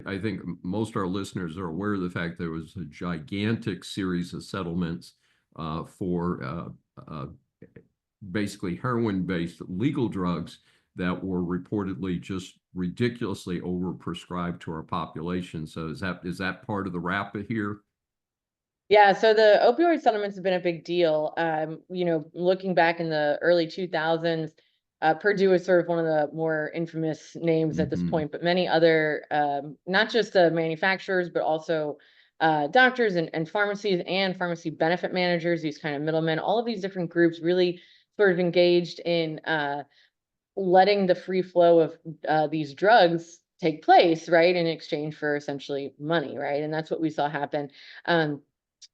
I think most of our listeners are aware of the fact there was a gigantic series of settlements for basically heroin-based legal drugs that were reportedly just ridiculously overprescribed to our population. So is that part of the wrap here? Yeah, so the opioid settlements have been a big deal. Looking back in the early 2000s, Purdue is sort of one of the more infamous names at this point, but many other, not just the manufacturers, but also doctors and pharmacies and pharmacy benefit managers, these kind of middlemen, all of these different groups really sort of engaged in letting the free flow of these drugs take place, right, in exchange for essentially money, right? And that's what we saw happen.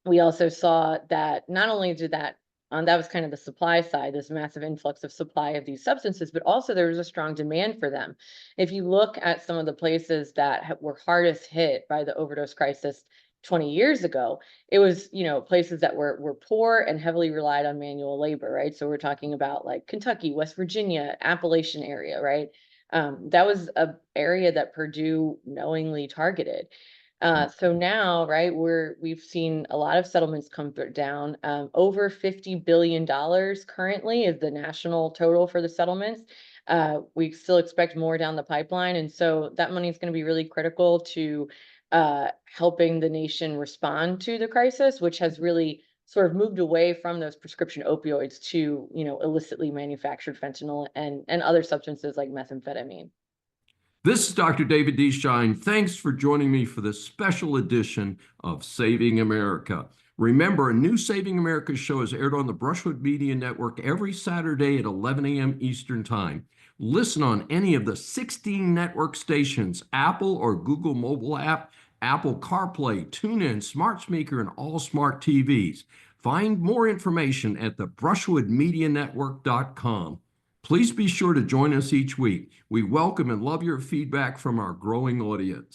We also saw that not only did that was kind of the supply side, this massive influx of supply of these substances, but also there was a strong demand for them. If you look at some of the places that were hardest hit by the overdose crisis 20 years ago, it was, places that were poor and heavily relied on manual labor, right? So we're talking about like Kentucky, West Virginia, Appalachian area, right? That was a area that Purdue knowingly targeted. So now, right, we've seen a lot of settlements come down. Over $50 billion currently is the national total for the settlements. We still expect more down the pipeline. And so that money is going to be really critical to helping the nation respond to the crisis, which has really sort of moved away from those prescription opioids to, illicitly manufactured fentanyl and other substances like methamphetamine. This is Dr. David D. Schein. Thanks for joining me for this special edition of Saving America. Remember, a new Saving America show is aired on the Brushwood Media Network every Saturday at 11 a.m. Eastern Time. Listen on any of the 16 network stations, Apple or Google mobile app, Apple CarPlay, TuneIn, Smart Speaker, and all smart TVs. Find more information at the brushwoodmedianetwork.com. Please be sure to join us each week. We welcome and love your feedback from our growing audience.